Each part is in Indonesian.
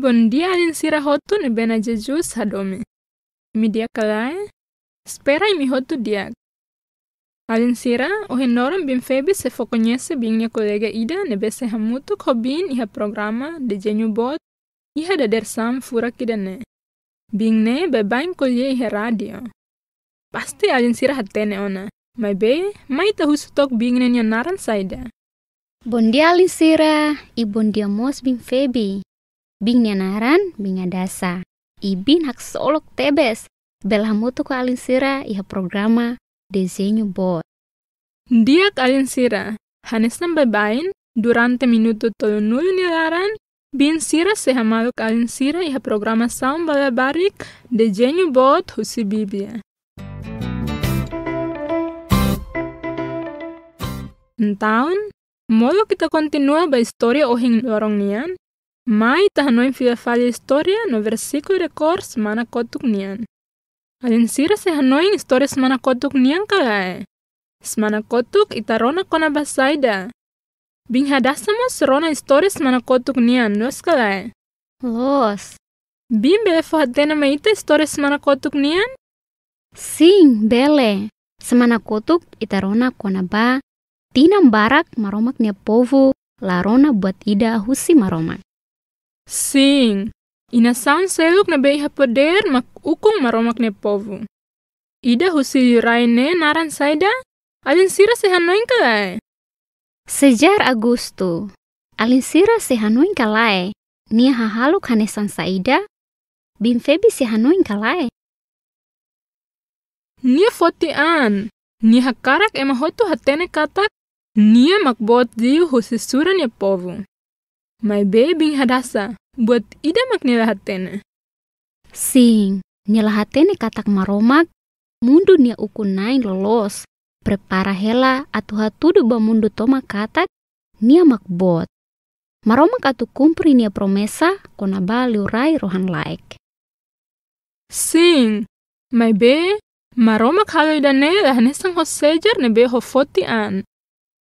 bon dia alin sira hotu ne bena Jesus hadome. Imi dia kalai, spera imi hotu dia. Alin sira ohendoram bim Feby se foconyese bingnya kolega Ida ne bese hamutu kobin iha programa de genyu bot iha dader sam fura kidane. Bingne bebain kolye iha radio. Pasti alin sira hatene ona. Mai be, mai tahu stok bingne nya naran saida. Bon dia alin sira, i bon dia mos bim Feby. Bingnya naran, binga dasa. Ibin hak solok tebes. Belhamutu ko alin sira iha programa desenho bot. Diak alin sira, hanesam bebain, durante minuto tolonulu nilaran, bin sira se hamaluk alin sira iha programa saum balabarik desenho bot husi Biblia. Então, molo kita continua ba historia ohing lorong nian, mai tahanoin fila fali historia no versículo de cor semana kotuk nian. Alin sira se hanoin historia semana kotuk nian kalae. Semana kotuk itarona kona basaida. Bing hadasamos rona historia semana kotuk nian los kalae. Los. Bim bele fohatena meita historia semana kotuk nian? Sim, bele. Semana kotuk itarona kona ba. Tinam barak maromak nia povo larona buat ida husi maromak. Sim. Ina sound seluk na beha poder mak ukung maromak ne povo. Ida husi raine naran saida, alin sira se hanoin kalae. Sejar Agusto, alin sira se hanoin kalae, nia hahaluk hanesan saida, bim Feby se hanoin kalae. Nia fotian, nia hakarak ema hotu hatene katak, nia makbot diu husi suran ya povo. Mai be bing hadasa. Buat ida mak nilahatene. Sing, nilahatene katak maromak, mundu nia ukun nain lolos. Prepara hela atu hatudu ba mundu toma katak, nia mak bot. Maromak atu kumpri nia promesa, kona ba liurai rohan laik. Sing, mai be, maromak halo idane lahanesang ho sejar ne be ho fotian.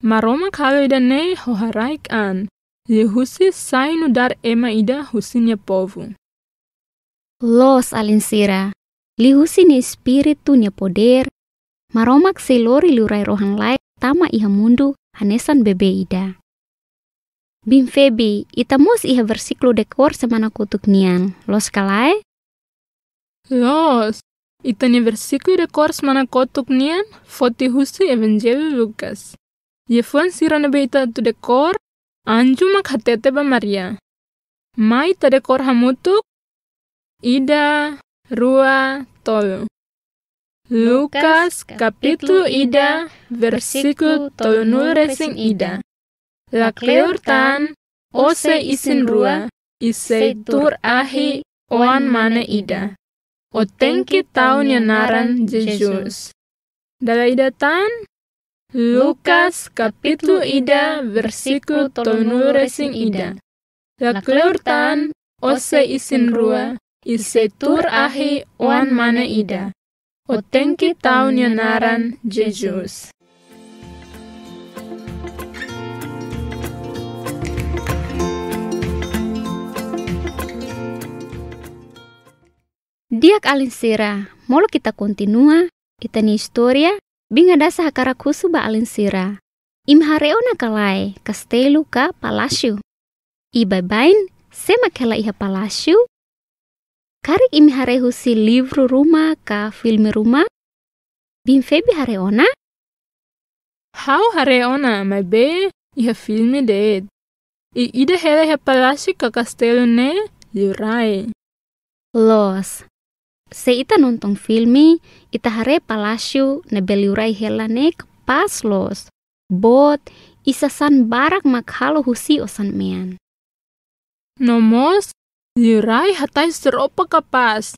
Maromak halo idane ho haraik an. Yehusi sainu dar ema ida husinya povo. Los alin sira, lihusi ni espiritu nya poder, maromak selori liurai rohan laik tama iha mundu hanesan bebe ida. Bim Feby, itamus iha versiklo dekor semana kutuk nian, los kalai? Los, itani versiklo dekor semana kutuk nian, foti husi Evangelio Lukas. Yefuan sira nebe ita tu dekor, anju mak hatete ba Maria. Mai ta dekor hamutuk, ida, rua, tolo. Lukas kapitulu ida, versículo tolonul resing ida. La kleurtan, ose isin rua, ise tur ahi, oan mane ida. O tenki taun naran Jesus. Dala ida tan, Lukas kapitulu ida, versículo tolonul resing ida. La kleurtan, ose isin rua, ise tur ahi, oan mane ida. O tenki taun naran Jesus. Diak alin sira, molo kita kontinua, kita ni historia, binga dasa hakara kusu ba alin sira. Im hareona kalai, kastelu ka palasyu. Iba bain, sema kela iha palasyu. Karik imi harehu si livru rumah ka filmi rumah. Bim Feby hareona? How hareona, mai be, iha filmi deed. I ida hele iha palasyu ka kastelu ne, liurai. Los. Se ita nonton filmi, ita hare palasyu ne beliurai hela ne pas los. Bot, isasan barak makhalo husi osan mean. Nomos, liurai hatai seropa kapas.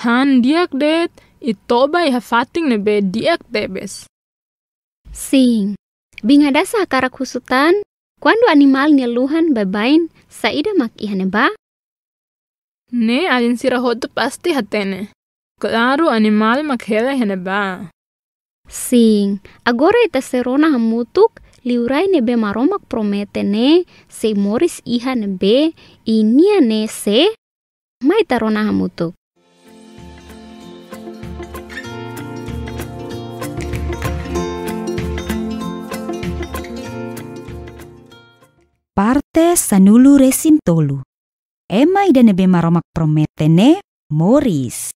Han diak det, itoba iha fating ne be diak tebes. Sing, binga dasa hakarak husutan, kuando animal nyeluhan babain, saida mak ihane ba? Ne alin sira hotu pasti hatene. Claro animal makhela ihane ba. Sing, agora ita serona hamutuk, liurai nebe maromak promete ne, se moris iha nebe, inia ne se, mai tarona hamutuk. Parte sanulu resin tolu. Ema ida nebe maromak prometene Moris.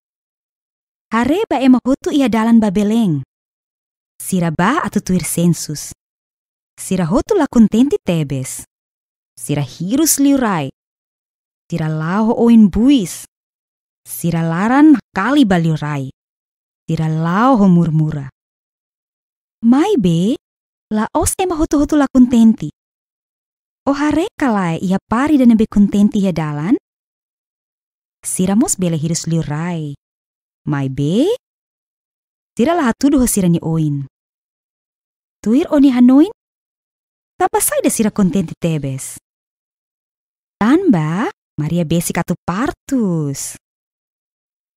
Hare ba ema hotu ia dalan babeleng. Sira ba atu tuir sensus. Sira hotu la kontenti tebes. Sira hirus liurai. Sira lao oin buis. Sira laran kali baliurai. Sira lao ho murmura. Mai be, la os ema hotu-hotu la kontenti. O hare kalai ia pari dan nebe kontenti ia dalan. Sira mos bele hirus liurai. Mai be, sira lah tuduh sira ni oin. Tuir oni hanoin, tapasai da sira kontenti tebes. Tanba, Maria besi katu partus.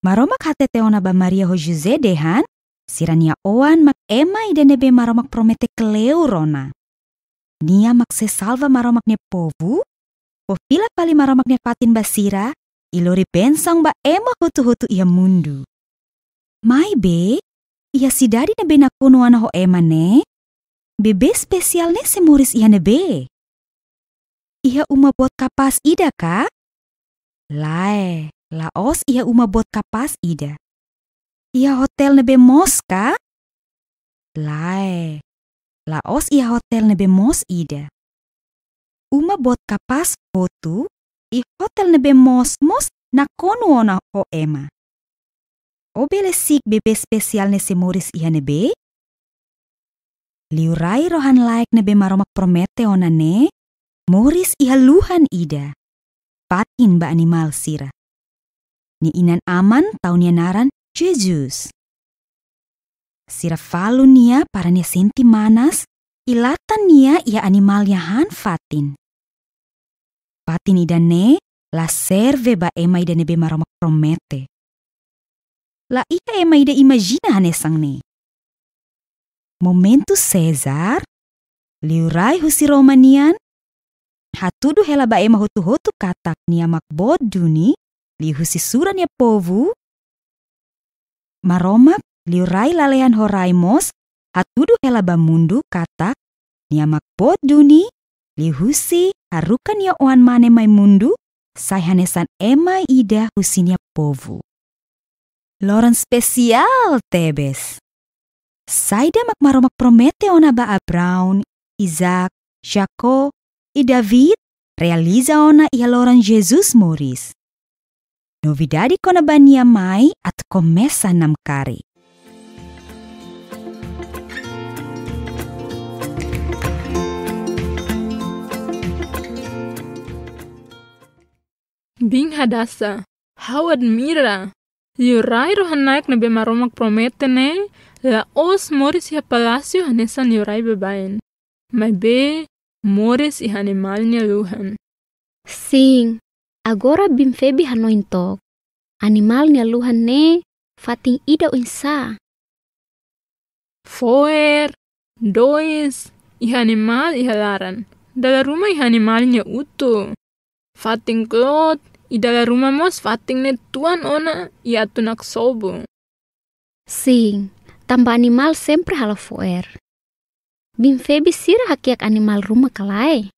Maromak hate teona ba Maria ho Jose dehan, sira nia oan mak emai dan nebe maromak promete keleu rona. Nia mak se salva maromak ne povu, o pila pali maromak ne patin basira, ilori bensang ba ema hutu-hutu ia mundu. Mai be, ia sidari nebe nakuno ana ho ema ne, bebe spesial ne se Moris ia nebe. Ia uma buat kapas ida ka? Lae, laos ia uma buat kapas ida. Ia hotel nebe mos ka? Lae. Laos ia hotel nebe mos ida. Uma buat kapas foto, i hotel nebe mos na kono ona ho ema. O bele sik bebe spesial nese Moris ia nebe? Liurai rohan laik nebe maromak promete ona ne, Moris ia luhan ida. Patin ba animal sira. Ni inan aman tau nia naran Jesus. Sira falu nia para nia senti manas, ilatan nia ia animalnya han fatin. Patin ida ne, la serve ba ema ida nebe maromak promete. La ika ema ida imagina hanesang ne. Momentu Caesar, liurai husi Romanian, hatudu hela ba ema hotu-hotu katak nia makbod duni, li husi sura nia povu, maromak liurai lalehan horaimos, hatudu hela bamundu katak, nia makbod duni, lihusi harukan nia oan mane mai mundu, sai hanesan ema ida husinia povu. Loran spesial tebes. Saida mak maromak promete ona ba Abraun, Isaac, Jacob, i David, realiza ona ia loran Jesus Moris. Novidade kona bania mai at komesa nam kari. Bing hadasa, how admira. Liurai rohan naik nebe maromak promete ne, la os Moris ia palacio hanesan liurai bebain. Mai be, Moris ia animalnya luhan. Sing, agora bimfebi hanoin tok. Animalnya luhan ne, fating ida unsa. Foer, dois, ia animal ia laran. Dalam rumah ia animalnya utuh. Fating klot, i dalam rumah mos fating ne tuan ona ia tunak sobu. Sing, tambah animal sempre halo foer. Bimfebi sira hakiak animal rumah kalai.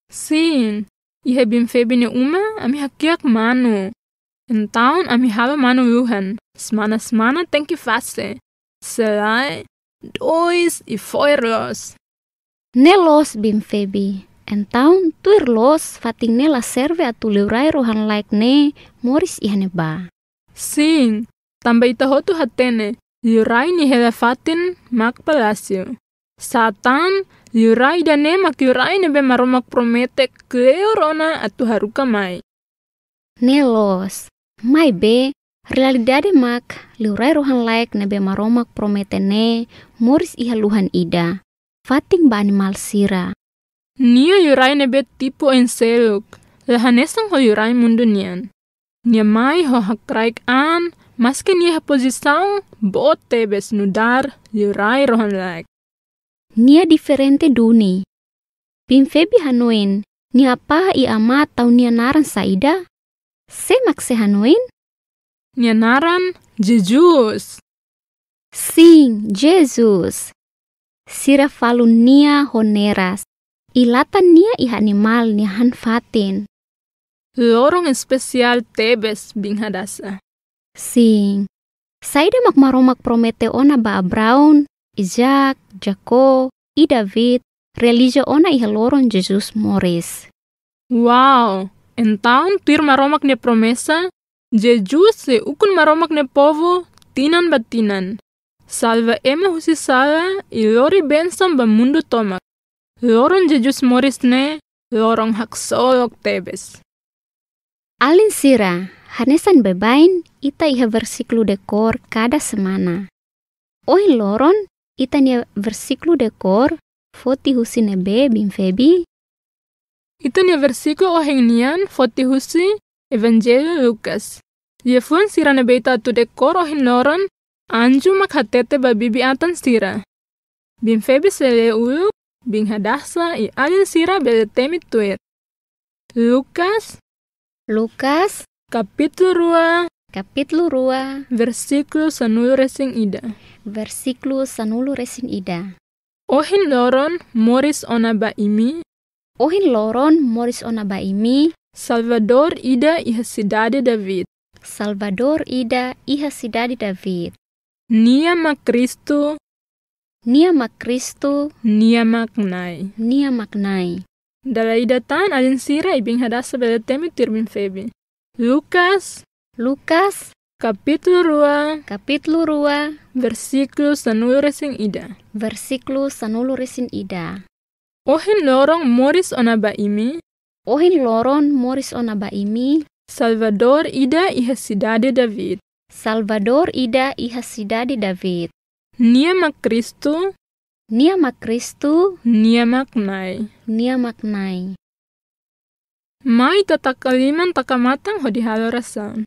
Sing, ia bimfebi ne uma ami hakiak manu. Entaun ami halo manu luhan. Semana tenki fase. Selai, dois i foerlos. Nelos bimfebi. Entaun tuir los fating ne la serve atu liurai rohan laik ne Moris ihane ba. Sing, tambah ita hotu hatene, liurai ni hele fatin mak palacio. Satan, liurai dan ne mak liurai ne be maromak promete kleo rona atu haruka mai. Nelos, mai be, realidade mak liurai rohan laik ne be maromak promete ne Moris iha luhan ida. Fating ba animal sira. Nia yurai nebe tipo en seluk, lahanesang ho yurai mundunian. Nia mai ho hakraik an, maske nia ha posisang, bote bes nudar, yurai rohan laik. Nia diferente duni. Bimfebi hanoin, nia apa i amat tau nia naran saida? Semak sehanuin? Nianaran Jesus. Sing Jesus. Sira falun nia honeras. Ilatan nia iha animal nia hanfatin. Lorong especial tebes bing hadasa. Sing. Saida makmaromak Prometeo ona ba Abraun, Isaac, Jacob, i David, religio ona iha loron Jesus Morris. Wow, então tir maromak ne promesa, Jesus se ukun maromak ne povo, tinan batinan. Salva ema husi sala, i lori bensam ba mundo tomak. Loron Jesus Morris ne, lorong hak solok tebes. Alin sira, hanesan bebain, ita iha versiklu dekor kada semana. Oi loron, ita nia versiklu dekor, foti husi nebe bin Febi. Ita nia versículo oheng nian, foti husi, Evangelio Lucas. Ye fun sira ne beita tu dekor ohin loron, anju mak hatete ba bibi atan sira. Bin Febi sele uluk, bin hadasa i alin sira bele temit tuir. Lukas, kapitulu 2, versículo sanulu resing ida. Versiklu sanulu resin ida. Ohin loron Morris ona ba imi, Ohin loron Morris ona ba imi, Salvador ida iha cidade David. Salvador ida iha cidade David. Nia mak Kristo, Nia mak Kristo, nia mak nai. nia maknai. Dala ida tan alin sira ibing hadasa bele temit tirbin Febi. Lukas, kapitulu 2, Kapitlu 2, versículo sanulu resing ida. versiklu sanulu resin ida. Ohin lorong Morris ona ba imi, Ohin loron Morris ona ba imi, Salvador ida iha cidade David. Salvador ida iha cidade David. Nia mak Kristo, Nia mak Kristo, nia mak nai. nia maknai. Mai tatakaliman takamatang hodi halo rasan.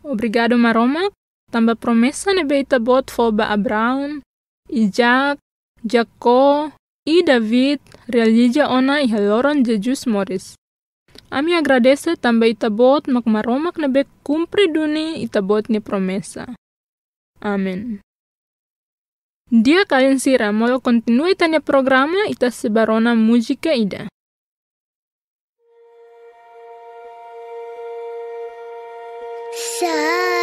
Obrigado maromak, tamba promesa ne beita bot fo ba Abraun, Isaac, Jacob, i David, religio ona i haloron Jesus Morris. Ami agradece tamba ita bot mak maromak ne be kumpri duni ita bot ni promesa. Amen. Dia kalian sira molo continue tanya programa ita sebarona muzika ida.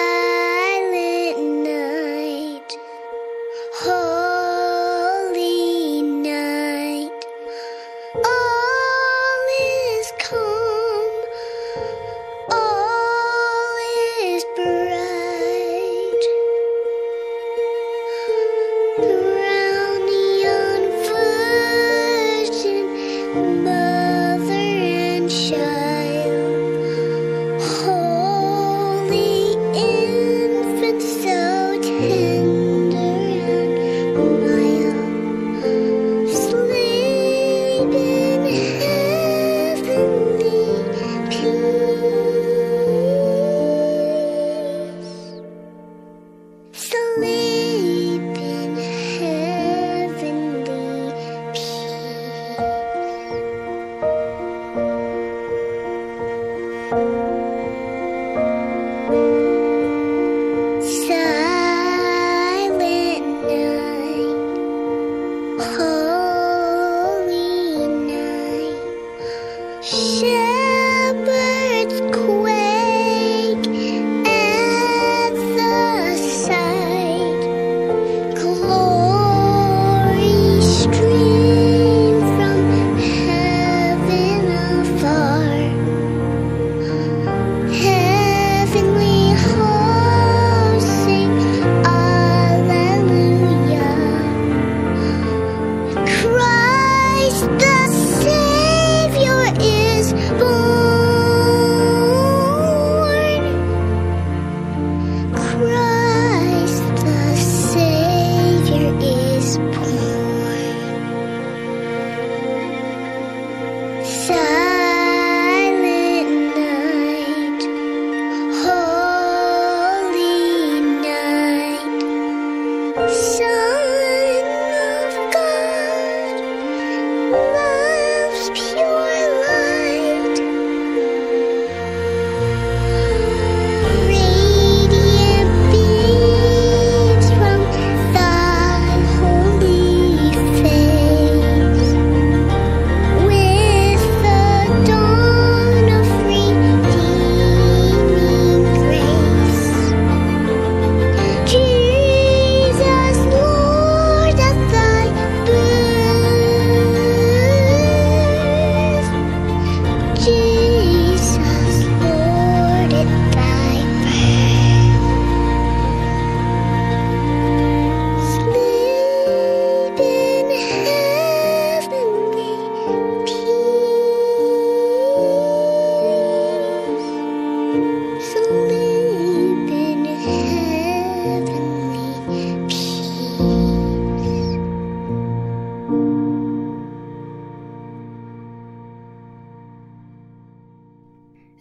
Silent night, holy night, all is calm, all is bright. Around the young virgin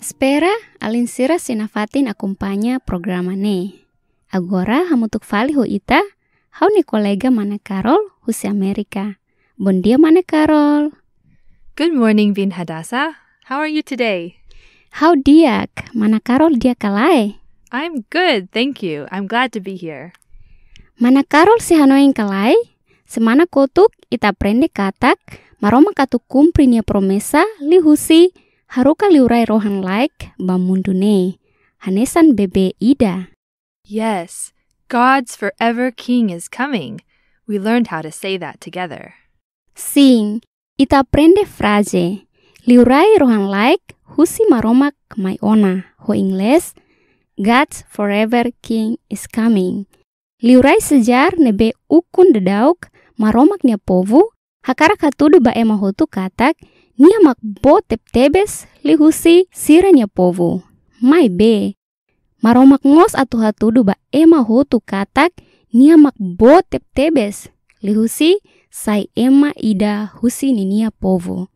Spera alin sira sinafatin akumpanya programa ne. Agora hamutuk fali ho ita, hau ni kolega mana Carol husi Amerika. Bon dia mana Carol? Good morning, Bin Hadassah. How are you today? Hau diak, mana Carol dia kalai? I'm good, thank you. I'm glad to be here. Mana Carol si hanoing kalai? Semana kotuk ita aprende katak, maroma katu kumpri nia promesa li husi haruka liurai rohan like bamundune. Hanesan bebe Ida. Yes, God's forever King is coming. We learned how to say that together. Sing, ita aprende frase. Liurai rohan like husi maromak maiona. Ho Ingles, God's forever King is coming. Liurai sejar nebe ukun dedauk maromak nia povu hakara katudu ba ema hotu katak nia mak bo tebes li husi sira nia povu. Mai be maromak ngos atu hatudu ba ema hotu katak nia mak bo tebes li husi sai ema Ida husi ni nia povu.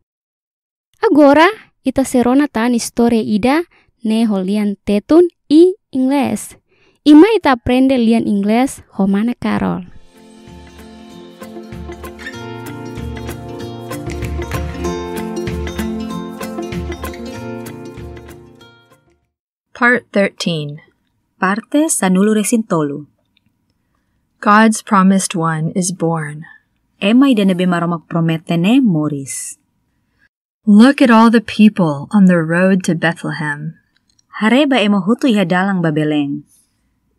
Agora ita serona tan historia Ida ne holian tetun i Ingles. Ima ita aprende lian Ingles ho mana Carol. Part 13. Parte sanulu resintolu. God's promised one is born. Ema ida nebe maromak prometene Moris. Look at all the people on the road to Bethlehem. Hare ba ema hutu iha dalang babeleng.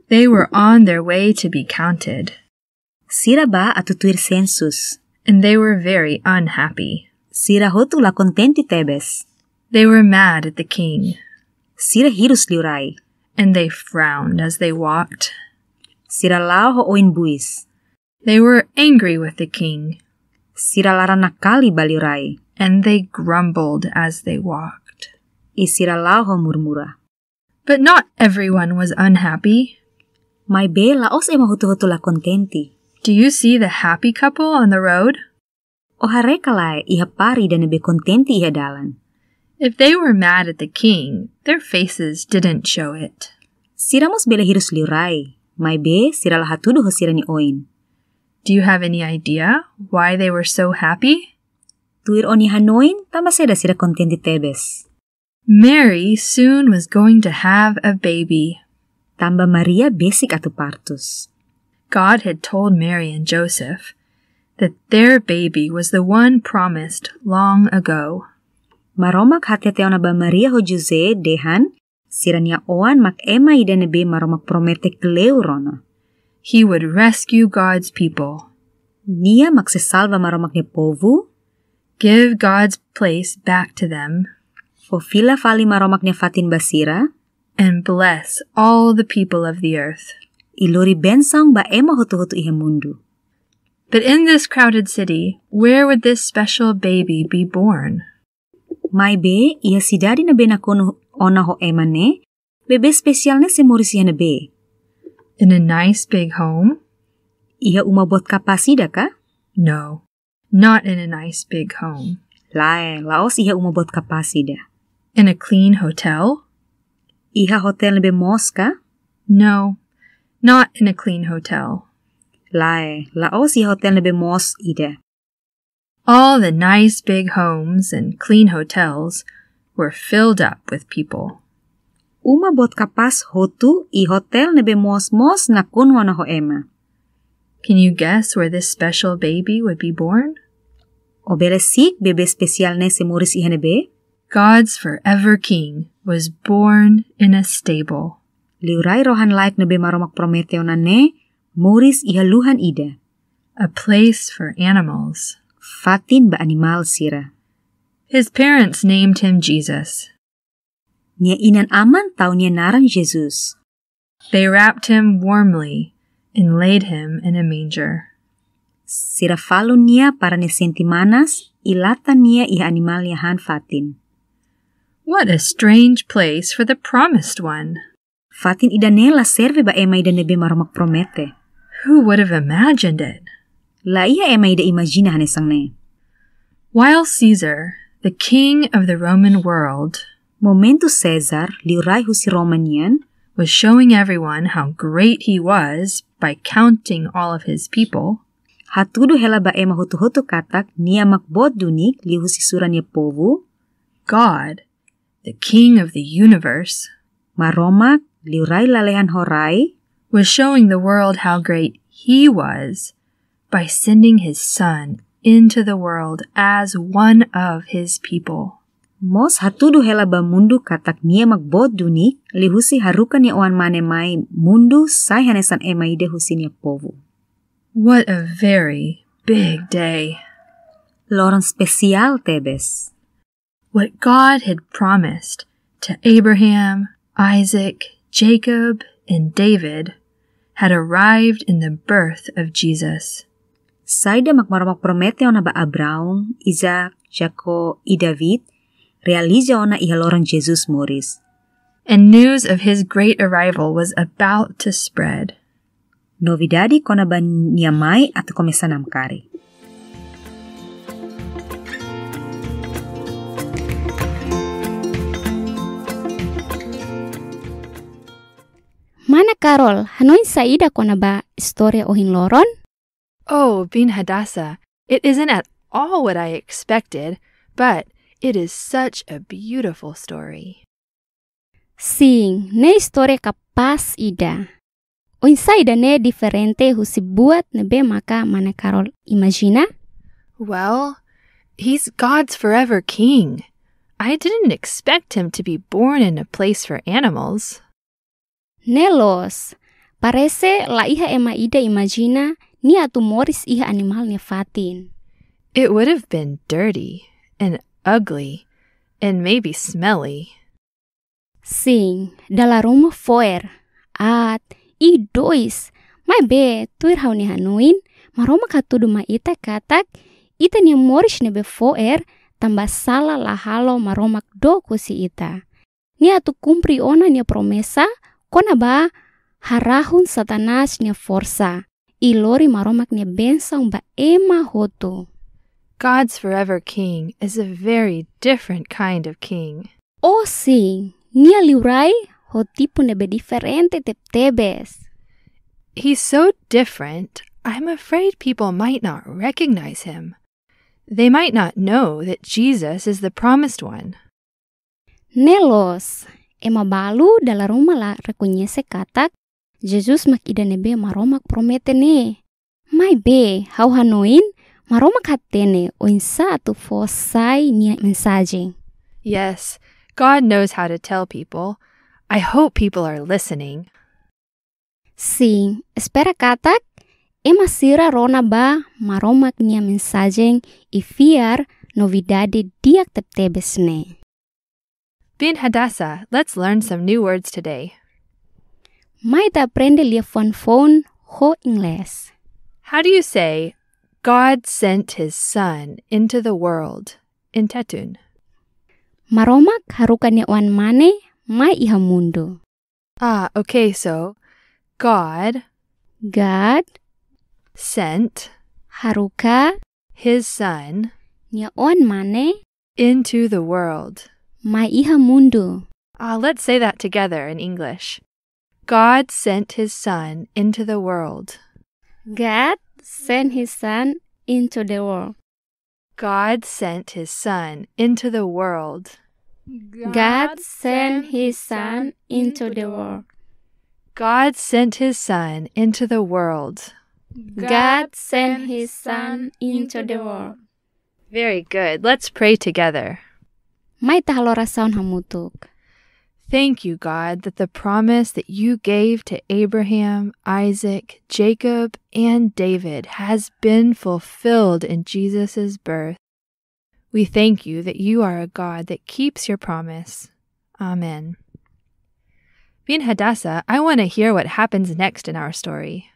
They were on their way to be counted, Sira ba atutuir sensus. and they were very unhappy. Sira hutu la kontenti tebes. They were mad at the king, Sira hirus liurai. and they frowned as they walked. Sira lao ho oin buis. They were angry with the king, Sira lara nakali baliurai. and they grumbled as they walked. I sira lao ho murmura. But not everyone was unhappy. Mai be laos ema hutu-hutu la kontenti. Do you see the happy couple on the road? O hare kalai iha pari dan nebe kontenti iha dalan. If they were mad at the king, their faces didn't show it. Sira mos bele hirus liurai. Mai be sira la hatudu ho sira ni oin. Do you have any idea why they were so happy? Tuir oni hanoin tama seda sira kontenti tebes. Mary soon was going to have a baby. Tamba Maria basic atu partus. God had told Mary and Joseph that their baby was the one promised long ago. Maromak hateteo na ba Maria ho Jose dehan sira niya oan mak ema ida nebe maromak promete kleu rona. He would rescue God's people, Nia magsesalva maromak ni povu. give God's place back to them, Fo fila fali maromak ni fatin basira. and bless all the people of the earth. Ilori bensang ba ema hutu-hutu iha mundu. But in this crowded city, where would this special baby be born? Mai be iha sidadi na be nakono ona ho ema ne. Bebe spesial ne se Moris iha na be. In a nice big home? Iha umabot kapasida ka? No, not in a nice big home. Lae, laos iha umabot kapasida. In a clean hotel? Iha hotel nebe mos ka? No, not in a clean hotel. Lae, laos iha hotel nebe mos ida. All the nice big homes and clean hotels were filled up with people. Umabot kapas hotu I hotel nebe mos na kuno na ho ema. Can you guess where this special baby would be born? O bele sik bebe spesial ne se Moris iha nebe. God's forever King was born in a stable. Liurai rohan like nebe maromak prometeo na ne. Moris iha luhan ida. A place for animals. Fatin ba animal sira. His parents named him Jesus. Nia inan aman tau nia naran Jesus. They wrapped him warmly and laid him in a manger. Sira falun nia para ne sentimanas, ilatan nia iha animal yahan fatin. What a strange place for the promised one. Fatin ida ne la serve ba ema ida nebe maromak promete. Who would have imagined it? La iha ema ida imagina hanesang ne. While Caesar, the king of the Roman world, Momentu Caesar liurai husi Romanian was showing everyone how great he was by counting all of his people. hatudu hela bae mahutu-hutu katak nia makbod dunik li husi sura nia povu. God, the King of the universe, Maromak liurai lalehan horai was showing the world how great he was by sending his son into the world as one of his people. Mos hatudu hela ba mundu katak nia makbod dunik li husi haruka nia oan mane mai mundu sai hanesan emaide husi nia povu. What a very big day. Loron spesial tebes. What God had promised to Abraham, Isaac, Jacob, and David had arrived in the birth of Jesus. Saida makmaromak promete ona ba Abraão, Isaac, Jacob e David, realiza ona iha loron Jesus moris. And news of his great arrival was about to spread. Novidade kona ba niamai atau começar namkari. Mana Carol, hanoin saida kona ba istorya ohin loron? Oh, Bin Hadassah, it isn't at all what I expected, but it is such a beautiful story. Sing, ne istorya kapas ida. Oin saida ne diferente husi buat nebe maka mana Carol imagina? Well, he's God's forever king. I didn't expect him to be born in a place for animals. Nelos, parece la iha ema ida imagina ni atu moris iha animal ne fatin. It would have been dirty and ugly and maybe smelly. Sing, dala rumah foer, at I dois, mai be tuir hau ni hanuin, maroma katudu ma ita katak, ita ni moris ne be foer, tambah salah lahalo maromak do kusi ita. Ni atu kumpri ona ni promesa, kona ba harahun satanas ni forsa, ilori maromak ni bensang ba ema hotu. God's forever king is a very different kind of king. Oh sing, nia liurai, ho tipo nebe diferente tebes. He's so different, I'm afraid people might not recognize him. They might not know that Jesus is the promised one. Nelos, ema balu dala rumah la reconhece katak, Jesus mak ida nebe maromak promete ne. Mai be, hau hanoin, maromak hatene o insa atu fosai nia mensagem. Yes, God knows how to tell people. I hope people are listening. Sim, espera katak, ema sira rona ba maromak nia mensagem e fiar novidade diak tebes ne. Bin Hadassah, let's learn some new words today. Mai ta aprende lia phone ho ingles. How do you say, God sent his son into the world in Tetun? Maromak haruka nia wan mane, mai iha mundo. Ah, okay, so God sent haruka his son nia on mane, into the world. mai iha mundo. Let's say that together in English. God sent his son into the world. God sent his son into the world. God sent his son into the world. God sent his son into the world. God sent his son into the world. God sent his son into the world. Very good. Let's pray together. Mai tahalora saun hamutuk. Thank you, God, that the promise that you gave to Abraham, Isaac, Jacob, and David has been fulfilled in Jesus' birth. We thank you that you are a God that keeps your promise. Amen. Bin Hadassah, I want to hear what happens next in our story.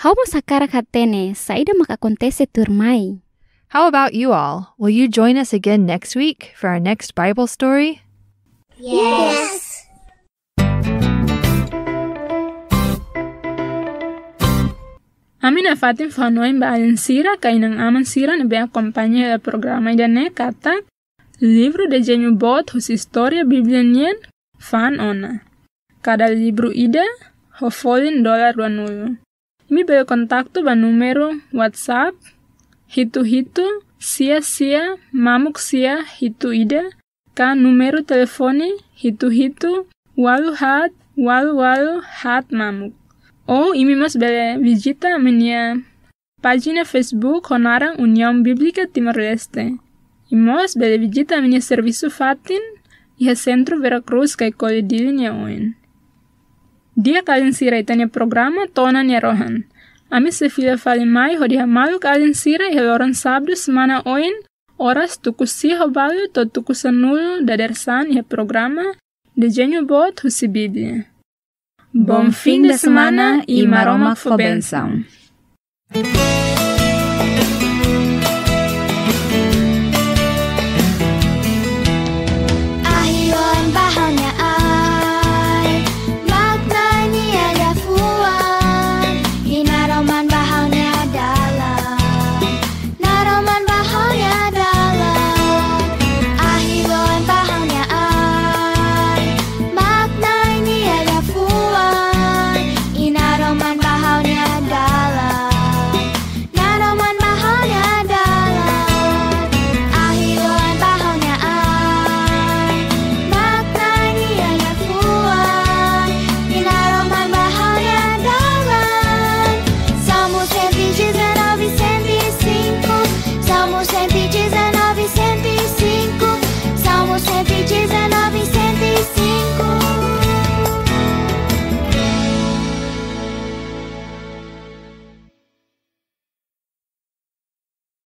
How mo sakara katene saida makakontese turmai. How about you all? Will you join us again next week for our next Bible story? Yes. Amin na fatin fanoin ba alin sira kay nang aman sira na be acompañe el programa ida ne kata Livro desenho bot hos historia biblianien fan ona. Cada libro ida ho folin $20. Imi bel kontakto ba numero WhatsApp hitu-hitu sia mamuk sia hitu ida ka numero telefoni hitu-hitu walu-hat mamuk. O imi mas bele visita menia pagina Facebook Honarang União Bíblica Timor-Leste. Imos bele visita menia serviço fatin iha Centro Veracruz kai Colidili nia oin. Dia kalian sira itania programa tona nia rohan. Ami se fila fali mai ho diha malu kalian sira iha loran sabdu semana oin oras tuku si ho balu to tuku sanulu dadersan iha programa desenho bot husi Bíblia. Bom fim de semana e maromak for benção.